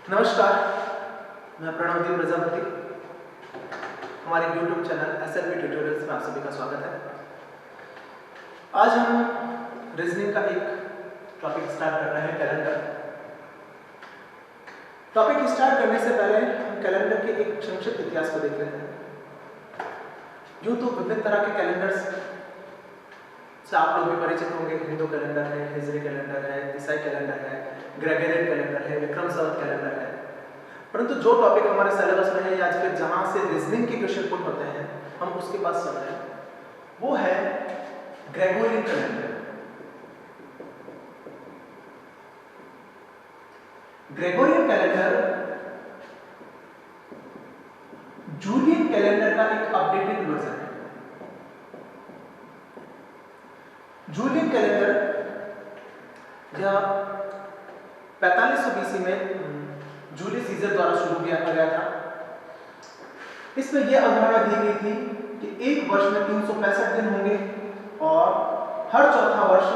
नमस्कार, मैं प्रणवदीप प्रजापति। हमारे YouTube चैनल SLP ट्यूटोरियल्स में आप सभी का स्वागत है। आज हम रीजनिंग का एक टॉपिक स्टार्ट कर रहे हैं, कैलेंडर। टॉपिक स्टार्ट करने से पहले हम कैलेंडर के एक संक्षिप्त इतिहास को देख लेते हैं। यूँ तो विभिन्न तरह के कैलेंडर्स से आप लोग भी परिचित होंगे। हिंदू कैलेंडर है, हिजरी कैलेंडर है, ईसाई कैलेंडर है, ग्रेगोरियन कैलेंडर है, विक्रम संवत कैलेंडर है। परंतु जो टॉपिक हमारे सिलेबस में है या फिर जहां से रीजनिंग के क्वेश्चन पुट होते हैं, हम उसके पास चल रहे हैं, वो है Gregorian calendar. Gregorian calendar Julian calendar का एक अपडेटेड वर्जन है। जूलियन कैलेंडर यह 4500 BC में जूलियस सीजर द्वारा शुरू किया गया था। इसमें यह अवधारणा दी गई थी कि एक वर्ष में 365 दिन होंगे और हर चौथा वर्ष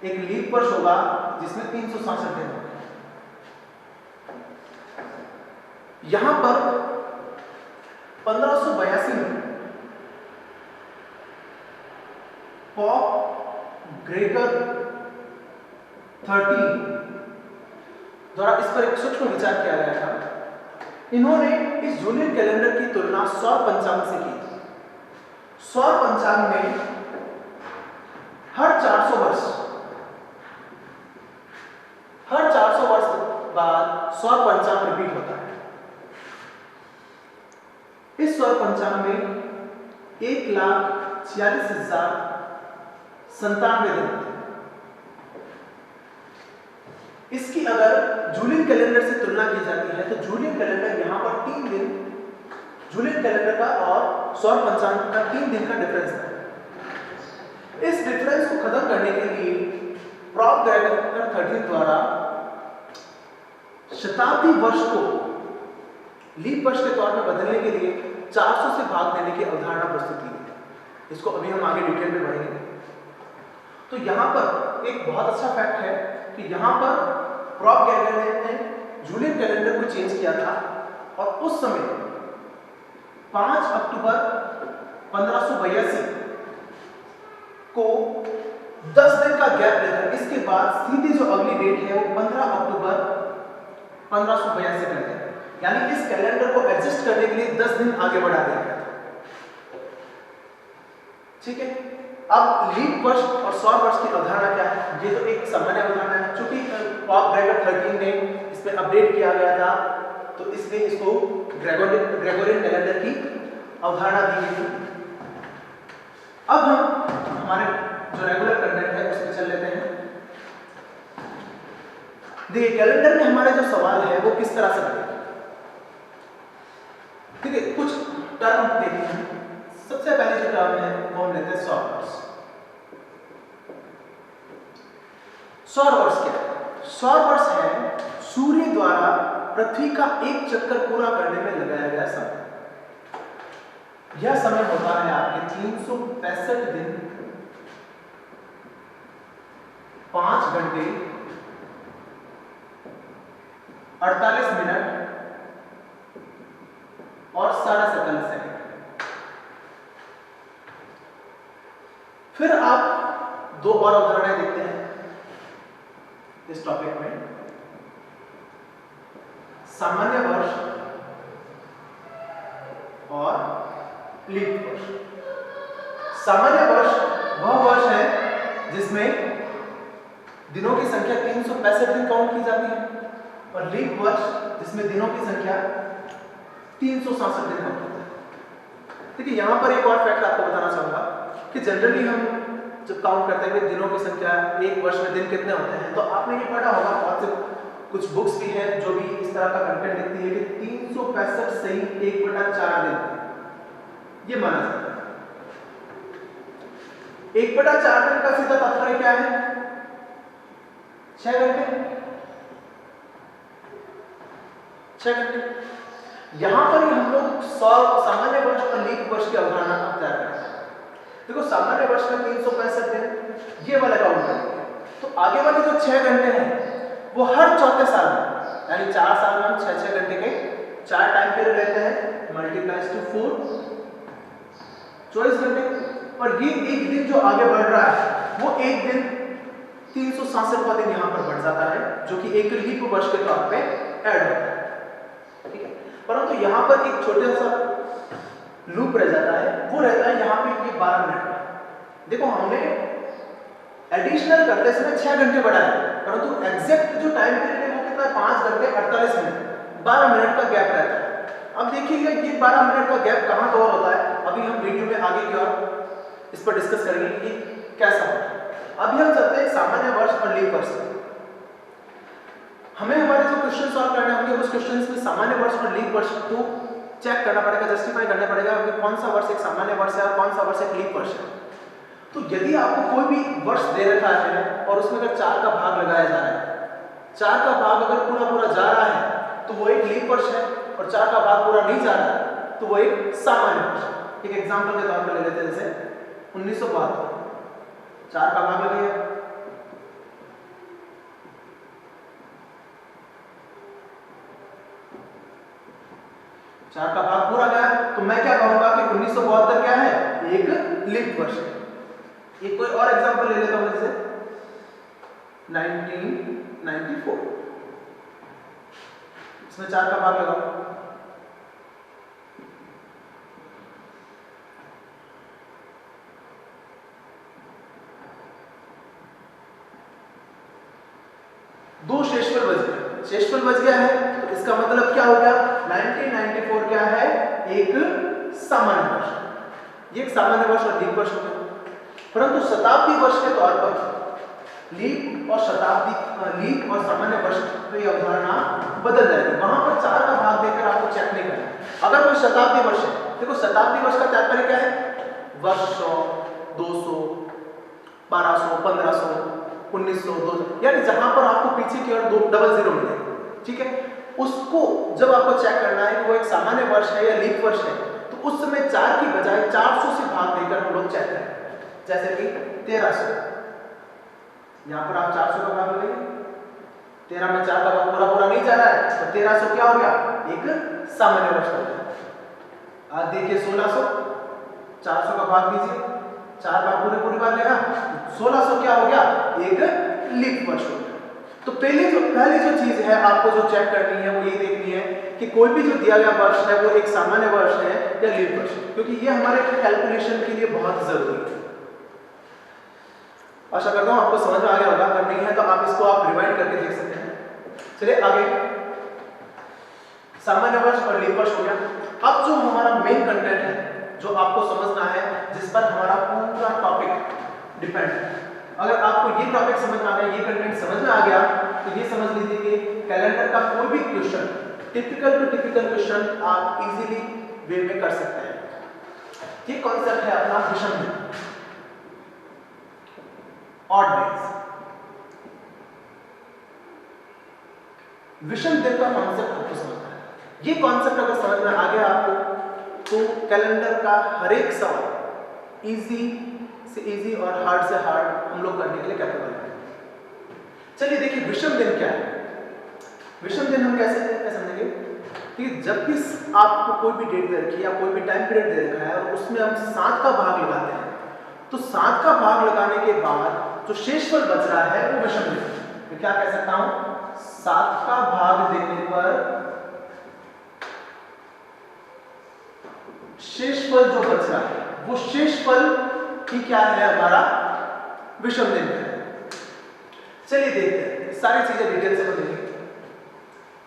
एक लीप वर्ष होगा जिसमें 367 दिन होंगे। यहां पर 1582 में पॉप ग्रेगर 13 द्वारा इस पर एक सूक्ष्म विचार किया गया था। इन्होंने इस जूलियन कैलेंडर की तुलना सौर पंचांग से की थी। सौर पंचांग में हर 400 वर्ष बाद सौर पंचांग रिपीट होता है। इस सौर पंचांग में 1,46,097 दिन होते हैं। इसकी अगर जूलियन कैलेंडर से तुलना की जाती है तो जूलियन कैलेंडर यहाँ पर 3 दिन, जूलियन कैलेंडर का और सौर पंचांग का 3 दिन का डिफरेंस है। इस डिफरेंस को खत्म करने के लिए पॉप ग्रेगर 13 द्वारा शताब्दी वर्ष को लीप वर्ष के तौर पर बदलने के लिए 400 से भाग देने की अवधारणा प्रस्तुत की गई। इसको अभी हम आगे डिटेल में पढ़ेंगे। तो यहाँ पर एक बहुत अच्छा फैक्ट है कि यहाँ पर पॉप ग्रेगर ने जूलियन कैलेंडर को चेंज किया था और उस समय 5 अक्टूबर 1582 को 10 दिन का गैप लेकर इसके बाद सीधी जो अगली डेट है वो 15 अक्टूबर 1582 कर दिया। यानी इस कैलेंडर को एडजस्ट करने के लिए 10 दिन आगे बढ़ा दिया गया था। ठीक है, अब लीप वर्ष और सौर वर्ष की अवधारणा क्या है? ये तो एक सामान्य अवधारणा है। चूंकि पॉप ग्रेगर 13 ने इसमें अपडेट किया गया था तो इसलिए इसको ग्रेगोरियन कैलेंडर की अवधारणा दी गई थी। अब हम हमारे जो रेगुलर कंटेंट है उस पर चल लेते हैं। देखिए, कैलेंडर में हमारे जो सवाल है वो किस तरह से बनेगा। ठीक है, कुछ टर्म देखते हैं। सबसे पहले जो टर्म है वो हम लेते हैं सौर वर्ष। सौर वर्ष क्या है? सौर वर्ष है सूर्य द्वारा पृथ्वी का एक चक्कर पूरा करने में लगाया गया समय। यह समय होता है आपके 365 दिन 5 घंटे 48 मिनट और 57 सेकंड। फिर आप दो और उदाहरण देखते हैं इस टॉपिक में। सामान्य वर्ष और लीप वर्ष। सामान्य वर्ष वह वर्ष है जिसमें दिनों की संख्या 365 दिन काउंट की जाती है और लीप वर्ष जिसमें दिनों की संख्या 367 दिन काउंट होता है। देखिए, यहां पर एक और फैक्ट आपको बताना चाहूंगा कि जनरली हम जब काउंट करते हैं दिनों की संख्या, एक वर्ष में दिन कितने होते हैं, तो आपने ये पढ़ा होगा, बहुत से कुछ बुक्स भी हैं जो भी इस तरह का कंटेंट लिखती है कि 365 सही 1/4 दिन ये माना जाता है। 1/4 दिन का सीधा तात्पर्य क्या है? 6 घंटे। 6 घंटे। यहां पर ही हम लोग सामान्य वर्ष और लीप वर्ष की अवधारणा तैयार करते हैं। देखो, सामान्य वर्ष में 365 दिन, ये वाला काउंट करेंगे तो आगे वाले जो 6 घंटे हैं वो हर चौथे साल में, यानी 4 साल में हम 6-6 घंटे के 4 टाइम पीरियड लेते हैं, मल्टीप्लाइज टू 4, 24 घंटे। और ये एक दिन जो आगे बढ़ रहा है वो एक दिन 367वां दिन यहाँ पर बढ़ जाता है, जो कि एक लीप वर्ष के तौर पे ऐड होता है, ठीक है। परंतु यहाँ पर एक छोटा सा लूप रह जाता है, वो रहता है यहाँ पे ये 12 मिनट का। देखो हमने एडिशनल करते समय 6 घंटे बढ़ाए, परंतु एग्जैक्ट जो टाइम पीरियड है वो कितना है, 5 घंटे 48 मिनट, 12 मिनट का गैप रहता है। अब देखिएगा ये 12 मिनट का गैप कहाँ कवर होता है, अभी हम वीडियो में आगे की ओर इस पर डिस्कस करेंगे कि कैसा होता है। अभी हम चलते हैं सामान्य वर्ष और लीप वर्ष। हमें हमारे जो क्वेश्चन सॉल्व करने होंगे उस क्वेश्चंस में सामान्य वर्ष और लीप वर्ष को चेक करना पड़ेगा, जस्टिफाई करना पड़ेगा कि कौन सा वर्ष एक सामान्य वर्ष है और कौन सा वर्ष एक लीप वर्ष है। तो यदि आपको कोई भी वर्ष दे रखा है और उसमें अगर 4 का भाग लगाया जा रहा है, 4 का भाग अगर पूरा जा रहा है तो वो एक लीप वर्ष है, और 4 का भाग पूरा नहीं जा रहा है तो वो एक सामान्य वर्ष है। एक एग्जाम्पल के तौर पर ले लेते हैं, जैसे 1972, 4 का भाग लगाइए, चार का भाग पूरा गया, तो मैं क्या कहूंगा कि 1972 क्या है, एक लीप वर्ष है। एक कोई और एग्जांपल ले लेता हूं, जैसे 1994, इसमें 4 का भाग लगाओ, दो शेषफल बच गए, शेषफल बच गया है, तो इसका मतलब क्या हो गया, 1994 क्या है, एक सामान्य वर्ष। ये एक सामान्य वर्ष और लीप वर्ष हो गया। परंतु शताब्दी वर्ष के तौर पर लीप और लीप और सामान्य वर्ष की अवधारणा बदल जाएगी। वहां पर 4 का भाग देकर आपको चेक नहीं करना। अगर कोई शताब्दी वर्ष है, देखो शताब्दी वर्ष का तात्पर्य क्या है, वर्ष 100, 200, 1200, 1500, 1900, 2000, यानी जहां पर आपको पीछे की ओर 00 मिलेगा, ठीक है। उसको जब आपको चेक करना है कि वो एक सामान्य वर्ष है या लीप वर्ष है, तो उस समय 4 की बजाय 400 से भाग देकर हम लोग चेक करें। जैसे कि 1300, यहां पर आप 400 का भाग लगाइए, 13 में 4 का भाग पूरा नहीं जा रहा है, तो 1300 क्या हो गया, एक सामान्य वर्ष हो गया। आज देखिए 1600, 400 का भाग दीजिए, 4 बार पूरे बार लेगा, 1600 क्या हो गया, एक लीप वर्ष हो गया। तो पहली जो चीज है आपको जो चेक करनी है वो ये देखनी है कि कोई भी जो दिया गया वर्ष है वो एक सामान्य वर्ष है या लीप वर्ष, क्योंकि ये हमारे कैलकुलेशन के लिए बहुत जरूरी है। आशा करता हूं आपको समझ में आ गया होगा, अगर नहीं है तो आप इसको रिवाइंड करके देख सकते हैं। चलिए आगे, सामान्य वर्ष और लीप वर्ष हो गया। अब जो हमारा मेन कंटेंट है जो आपको समझना है, जिस पर हमारा पूरा टॉपिक डिपेंड है। अगर आपको ये टॉपिक समझ में आ गया, ये कंटेंट समझ में आ गया, तो ये समझ लीजिए कि कैलेंडर का कोई भी question, typical to typical question आप इजीली वे में कर सकते हैं। ये कॉन्सेप्ट है अपना विषम दिन, ऑड डेज। विषम दिन का कॉन्सेप्ट आपको समझना है। ये कॉन्सेप्ट अगर समझ में आ गया आपको, तो कैलेंडर का हर एक सवाल इजी से इजी और हार्ड से हार्ड हम लोग करने के लिए कैपेबल हैं। चलिए देखिए विषम दिन क्या है। विषम दिन हम कैसे समझेंगे कि जब भी आपको कोई भी डेट दे रखी है या कोई भी टाइम पीरियड दे रखा है और उसमें हम 7 का भाग लगाते हैं, तो 7 का भाग लगाने के बाद जो शेषफल बच रहा है वो विषम दिन है। मैं क्या कह सकता हूं, 7 का भाग देने पर शेषफल जो बच रहा है वो शेषफल की क्या है, हमारा विषम दिन है। चलिए देखते हैं, सारी चीजें डिटेल से समझेंगे।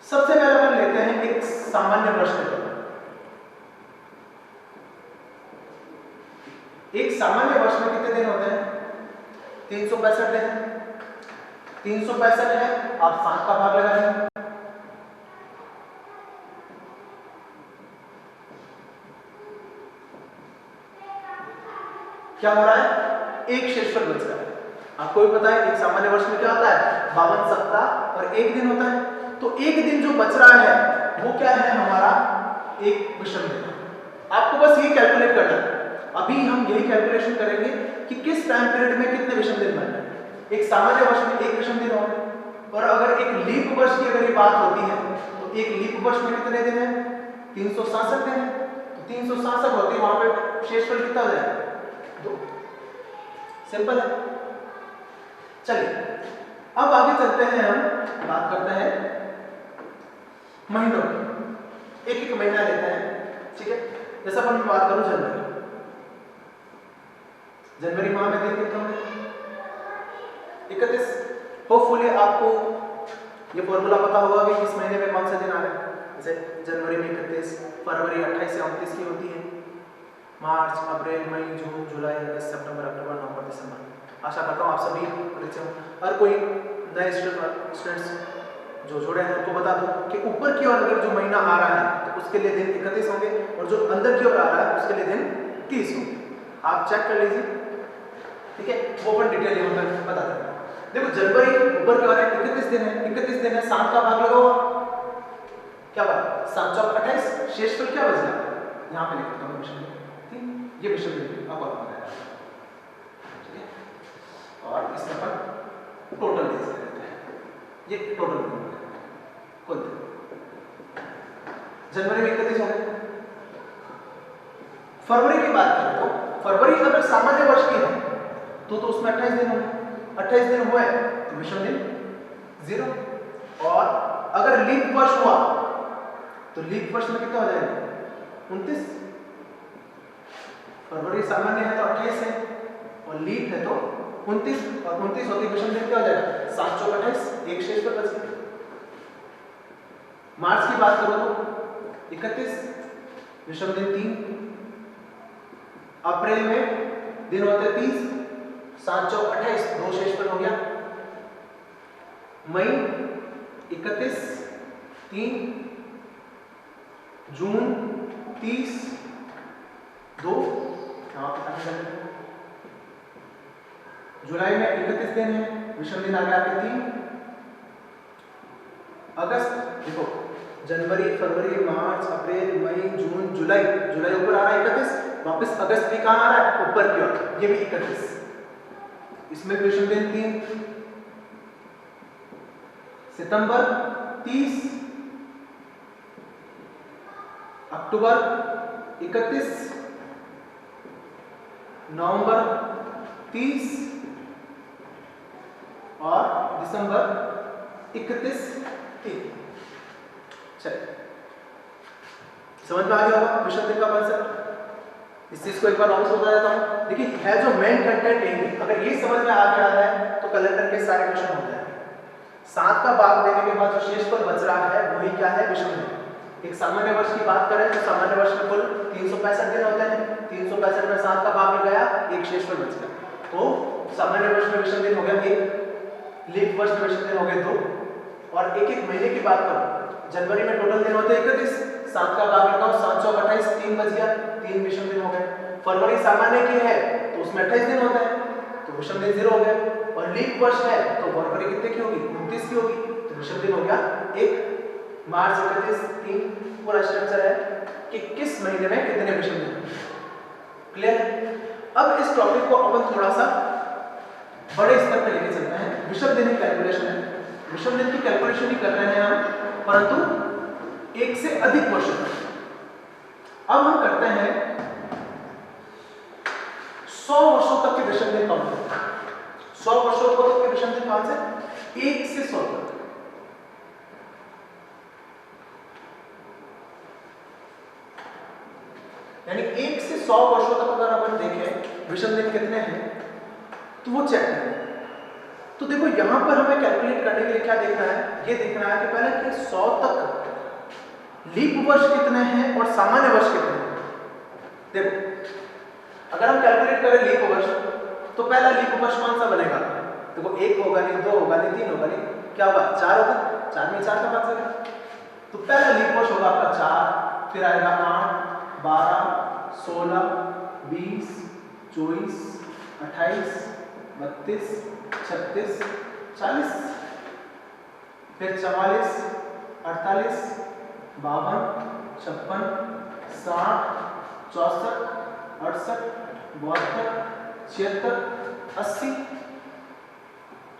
सबसे पहले अपन लेते हैं एक सामान्य वर्ष के तौर पर। एक सामान्य वर्ष में कितने दिन होते हैं, 365 दिन। 365 है, आप 7 का भाग लगा देंगे, क्या हो रहा है, एक शेषफल बच रहा है। आपको भी पता है एक सामान्य वर्ष में क्या होता है, 52 सप्ताह और एक दिन होता है। तो एक दिन जो बच रहा है वो क्या है, हमारा एक विषम दिन। आपको बस ये कैलकुलेट करना है। अभी हम यही कैलकुलेशन करेंगे कि किस टाइम पीरियड में कितने विषम दिन बन रहे हैं। एक सामान्य वर्ष में एक विषम दिन होगा, और अगर एक लीप वर्ष की अगर ये बात होती है तो एक लीप वर्ष में कितने दिन है? 367 दिन है। तो 367 होती है, वहां पे शेषफल कितना हो जाएगा? 2। सिंपल है। चलिए अब आगे चलते हैं, हम बात करते हैं महीनों की। एक एक महीना लेते हैं, ठीक है। जैसा अपन मैं बात करूं जनवरी माह में दिन कितने होंगे? 31। होपफुली आपको ये फॉर्मूला पता होगा कि किस महीने में कौन सा दिन आ रहा है। जैसे जनवरी में 31, फरवरी 28 से 29 की होती है, मार्च, अप्रैल, मई, जून, जुलाई, अगस्त, सितंबर, अक्टूबर, नवंबर, दिसंबर। आशा करता हूँ आप सभी परिचित हो। हर कोई नए स्टूडेंट्स जो जुड़े हैं उनको बता दो कि ऊपर की ओर अगर जो महीना आ रहा है तो उसके लिए दिन 31 होंगे, और जो अंदर की ओर आ रहा है उसके लिए दिन 30 होंगे। आप चेक कर लीजिए, ठीक है। वो अपन डिटेल यहाँ पर बता देंगे। देखो जनवरी ऊपर की ओर है, 31 दिन है, 31 दिन है, 7 का भाग लगाओ। क्या बात? 7 चौक 28, शेषफल क्या बच गया? यहाँ पे लिख देता हूँ विषम दिन, ठीक। ये विषम दिन अब और बताया, ठीक है। और इसका अपन टोटल डेज ले लेते हैं। ये टोटल दिन कुल जनवरी में 31 हो गए। फरवरी की बात करें तो फरवरी अगर सामान्य वर्ष की है तो उसमें 28 दिन होंगे। 28 दिन हुए तो विषम दिन 0। और अगर लीप वर्ष हुआ तो लीप वर्ष में कितना हो जाएगा? 29। फरवरी सामान्य है तो 28 है, और लीप है तो 29, और 29 होती विषम दिन क्या हो जाएगा? 7 चौक 28, एक शेष पर बच गया। मार्च की बात करो तो 31, विषम दिन 3। अप्रैल में दिन होते 30, 7 चौक 28, 2 शेष पर हो गया। मई 31, 3। जून 30, 2। जुलाई में 31 दिन है, विषम दिन आ गया आपके 3। अगस्त देखो, जनवरी, फरवरी, मार्च, अप्रैल, मई, जून, जुलाई। जुलाई ऊपर आ रहा है 31, वापस अगस्त भी कहां आ रहा है? ऊपर की ओर, ये भी 31। इसमें विषम दिन 3। सितंबर 30, अक्टूबर 31, नवंबर 30, और दिसंबर 31, 3। चलिए, समझ में आ गया होगा विषम दिन का कॉन्सेप्ट। इस चीज को एक बार वापस बता देता हूं। देखिए, है जो मेन कंटेंट यही, अगर ये समझ में आ गया है तो कैलेंडर के सारे क्वेश्चन हो जाएंगे। 7 का भाग देने के बाद जो शेषफल बच रहा है वही क्या है? विषम दिन। एक सामान्य वर्ष की बात करें तो सामान्य वर्ष में कुल 365 दिन होते हैं। 365 में 7 का भाग लगाया, एक शेषफल बच गया, तो सामान्य वर्ष में विषम दिन हो गया 1, लीप वर्ष में विषम दिन हो गए 2। और एक एक महीने की बात करो, जनवरी में टोटल दिन होते हैं 31, 7 का भाग लगाओ, 7 चौक 28, 3 बच गया, 3 विषम दिन हो गए। फरवरी सामान्य की है तो उसमें 28 दिन होते हैं, तो विषम दिन 0 हो गया। और लीप वर्ष है तो फरवरी कितने की होगी? 29 की होगी, तो विषम दिन हो गया 1। मार्च 31, 3। पूरा स्ट्रक्चर है कि किस महीने में कितने विषम दिन। क्लियर? अब इस टॉपिक को अपन थोड़ा सा बड़े स्तर पर लेके चलते हैं। विषम दिन की कैलकुलेशन है, विषम दिन की कैलकुलेशन ही कर रहे हैं हम, परंतु एक से अधिक वर्षों तक। अब हम करते हैं 100 वर्षों तक के विषम दिन काउंट करते हैं। 100 वर्षों तक के विषम दिन कौन से? 1 से 100 तक। यानी 1 से 100 वर्षों तक अगर अपन देखें विषम दिन कितने हैं तो वो चेक करें। तो देखो, यहां पर हमें कैलकुलेट करने के लिए क्या देखना है? ये देखना है कि पहले कि 100 तक लीप वर्ष कितने हैं और सामान्य वर्ष कितने हैं। देखो, अगर हम कैलकुलेट करें लीप वर्ष तो पहला लीप वर्ष कौन सा बनेगा? देखो, 1 होगा नहीं, 2 होगा नहीं, 3 होगा नहीं, क्या होगा? 4 होगा। 4 में 4 का भाग जाएगा, तो पहला लीप वर्ष होगा आपका 4, फिर आएगा 8, 12, 16, 20, 24, 28, 32, 36, 40, फिर 44, 48, 52, 56, 60, 64, 68, 72, 76, 80,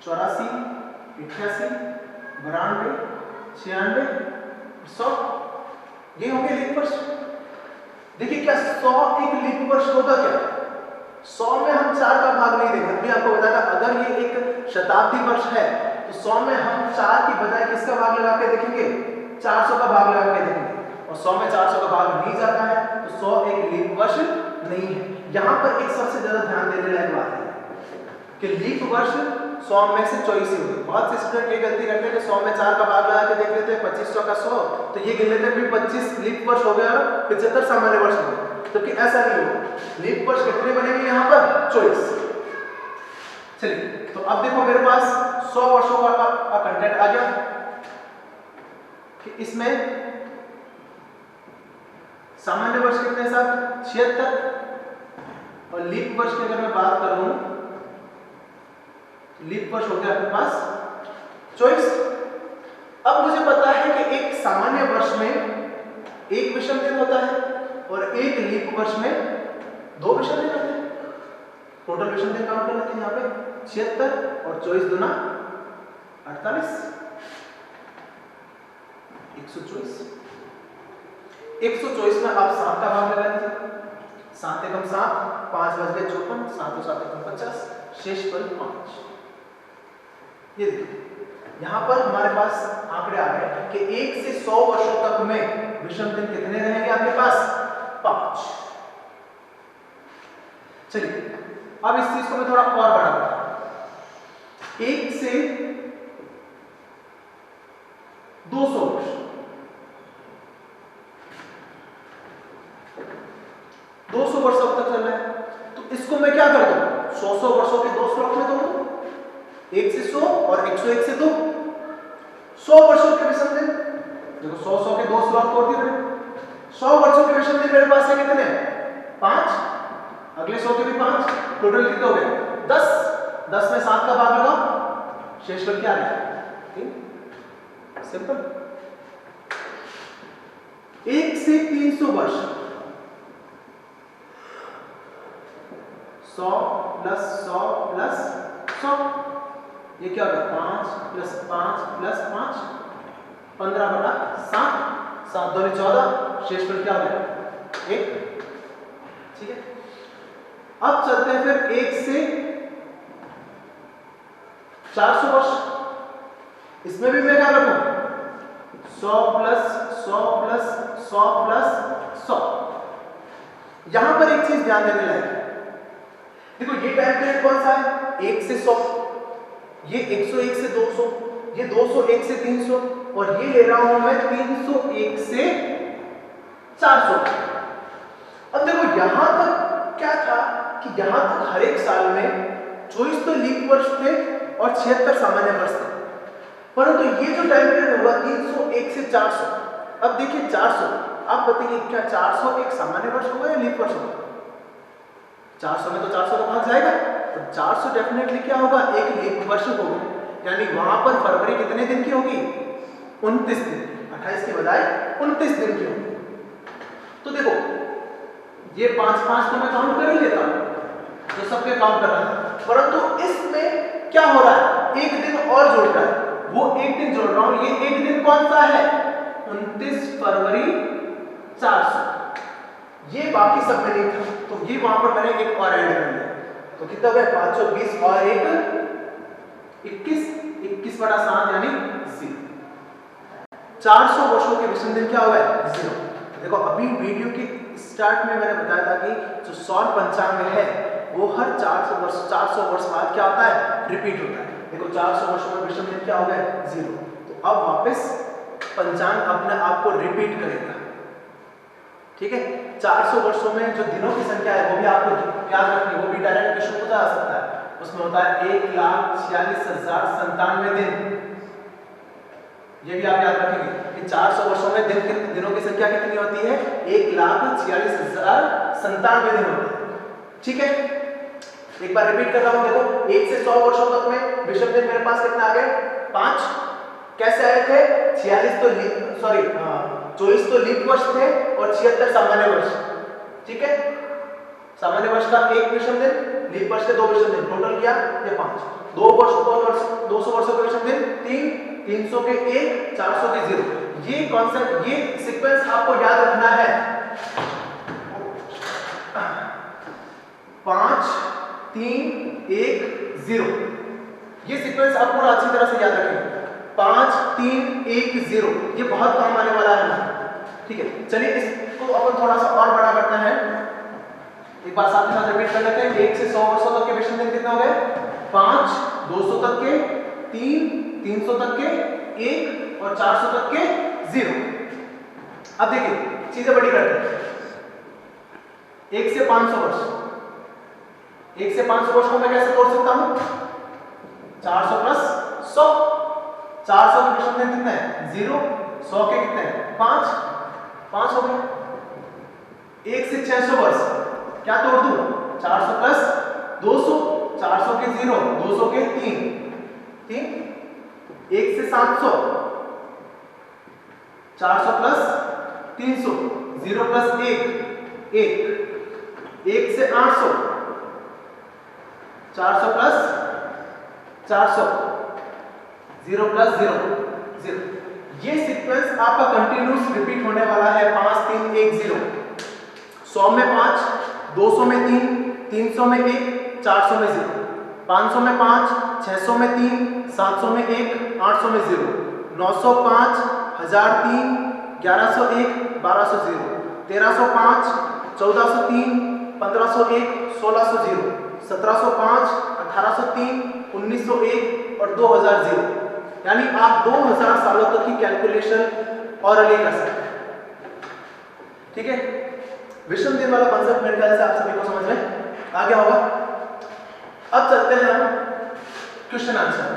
84, 88, 92, 96, 100, ये हो गया लीप वर्ष। देखिए क्या 100 एक लीप वर्ष होगा क्या? 100 में हम 4 का भाग नहीं देंगे। अभी आपको बताया अगर ये एक शताब्दी वर्ष है तो 100 में हम 4 की बजाय किसका भाग लगा के देखेंगे? 400 का भाग लगा के देखेंगे। और 100 में 400 का भाग नहीं जाता है तो 100 एक लीप वर्ष नहीं है। यहाँ पर एक सबसे ज्यादा ध्यान देने लायक बात है कि लीप वर्ष 100 में से 24 ही होगी। बहुत से स्टूडेंट ये गलती करते हैं कि 100 में 4 का भाग लगा के देख लेते हैं, 2500 का 100 तो ये गिन लेते हैं 25 लीप वर्ष हो गया, 75 सामान्य वर्ष हो गया, जबकि ऐसा नहीं होगा। लीप वर्ष कितने बनेंगे यहाँ पर? 24। चलिए तो अब देखो मेरे पास 100 वर्षों का कंटेंट आ गया कि इसमें सामान्य वर्ष कितने साथ? 76। और लीप वर्ष की अगर मैं बात करूं, लीप वर्ष हो गया आपके पास 24। अब मुझे पता है कि एक सामान्य वर्ष में एक विषम दिन होता है और एक लीप वर्ष में 2 विषम दिन होते हैं। टोटल विषम दिन काउंट कर लेते हैं यहाँ पे 76 और 24 दूना 48, 124। 124 में आप 7 का भाग लगा लीजिए। 7 एकम 7, 5 बज गए 54, 7 और 7 एकम 50, शेष पल 5। ये देखिए यहाँ पर हमारे पास आंकड़े आ गए कि 1 से 100 वर्षों तक में विषम दिन कितने रहेंगे आपके पास? 5। चलिए अब इस चीज को मैं थोड़ा और बड़ा बताऊं। 1 से 200 वर्ष, 200 वर्षों तक चल रहा है तो इसको मैं क्या कर दूं? 100 वर्षों के 2 स्लॉट में दूं, 1 से 100 और 101 से 2, 100 वर्षों के विषम दिन। देखो 100 के 2 स्लॉट तोड़ दिए मैंने। 100 वर्षों के विषम दिन मेरे पास है कितने? 5, अगले 100 के भी 5, टोटल कितने हो गए? 10। 10 में 7 का भाग लगाओ, शेष बल क्या आ गया? 3। सिंपल। 1 से 300 वर्ष, 100 प्लस 100 प्लस 100, ये क्या हो गया? 5 प्लस 5 प्लस 5, 15/7, 7 दूनी 14, शेष पर क्या हो गया? 1। ठीक है, अब चलते हैं फिर 1 से 400 वर्ष। इसमें भी मैं क्या रखूं? 100 प्लस 100 प्लस 100 प्लस 100। यहां पर एक चीज ध्यान देने लायक है। देखो ये टाइम पीरियड कौन सा है? 1 से 100, ये 101 से 200, ये 201 से 300 और ये ले रहा हूं मैं 301 से 400। अब देखो यहां तक क्या था कि यहां तक हर एक साल में 24 तो लीप वर्ष थे और 76 सामान्य वर्ष थे, परंतु ये जो टाइम पीरियड होगा 301 से 400, अब देखिए 400, आप बताइए क्या 400 एक सामान्य वर्ष होगा या लीप वर्ष होगा? 400 में तो 400 का भाग जाएगा तो 400 डेफिनेटली क्या होगा? एक लीप वर्ष होगा। यानी वहां पर फरवरी कितने दिन की होगी? 29 दिन, 28 की बजाय 29 दिन की होगी। तो देखो ये 5-5 तो मैं काउंट कर ही लेता हूं जो सबके काउंट कर रहा है, परंतु इसमें क्या हो रहा है? एक दिन और जोड़ रहा है, वो एक दिन जोड़ रहा हूं। ये एक दिन कौन सा है? 29 फरवरी 400। ये बाकी सब में नहीं था तो ये वहां पर मैंने एक और ऐड कर लिया तो कितना हो गया? 520 और एक 21, 21/7 यानी 0। 400 वर्षों के विषम दिन क्या हो गए? 0। देखो अभी वीडियो के स्टार्ट में मैंने बताया था कि जो सौर पंचांग है वो हर 400 वर्ष बाद क्या होता है? रिपीट होता है। देखो 400 वर्षों में विषम दिन क्या हो गए? 0। तो अब वापस पंचांग अपने आप को रिपीट करेगा। ठीक है, 400 वर्षों में जो दिनों की संख्या है वो भी आपको याद रखनी है, वो भी डायरेक्ट क्वेश्चन पूछा जा सकता है। उसमें होता है 1,46,097 दिन। ये भी आप याद रखेंगे कि 400 वर्षों में दिनों की संख्या कितनी होती है? 1,46,097 दिन होती है। ठीक है, एक बार रिपीट कर रहा हूं। देखो 1 से 100 वर्षों तक में विषम दिन मेरे पास कितना आ गए? 5। कैसे आए थे? 46 तो 24 तो लीप वर्ष थे और 76 सामान्य वर्ष। ठीक है, सामान्य वर्ष का एक विषम दिन लीप वर्ष के 2 विषम दिन, टोटल किया ये 5, 200 वर्षों के विषम दिन 3, 300 के 1, 400 के 0। ये कॉन्सेप्ट, ये सीक्वेंस आपको याद रखना है। 5, 3, 1, 0, ये सीक्वेंस आप पूरा अच्छी तरह से याद रखेंगे। 5, 3, 1, 0, ये बहुत काम आने वाला है ना। ठीक है, चलिए इसको अपन थोड़ा सा और बड़ा करते हैं। एक बार साथ ही साथ रिपीट कर लेते हैं। 1 से 100 वर्षों तक के विषम दिन कितने हो गए? 5, 200 तक के 3, 300 तक के 1 और 400 तक के 0। अब देखिए चीजें बड़ी करते हैं। 1 से 500 वर्ष, 1 से 500 वर्ष को मैं कैसे तोड़ सकता हूं? 400 प्लस 100। 400 के विषम दिन कितने हैं? 0। 100 के कितने हैं? 5, 5 हो गए। 1 से 600 वर्ष क्या तोड़ दूं? 400 प्लस 200, 400 के 0, 200 के 3, 3। 1 से 700, 400 प्लस 300, 0 प्लस 1, 1। 1 से 800, 400 प्लस 400, 0 प्लस 0, 0। ये सीक्वेंस आपका कंटिन्यूस रिपीट होने वाला है। 5, 3, 1, 0। 100 में 5, 200 में 3, 300 में 1, 400 में 0, 500 में 5, 600 में 3, 700 में 1, 800 में 0, 905, 1003, 1101, 1200, 1305, 1403, 1501, 1600, 1705, 1803, 1901 और 2000। यानी आप 2000 सालों तक की कैलकुलेशन ऑरली कर सकते हैं। ठीक है, विषम दिन वाला कॉन्सेप्ट मेरे ख्याल से आप सभी को समझ में आ गया होगा। अब चलते हैं हम क्वेश्चन आंसर।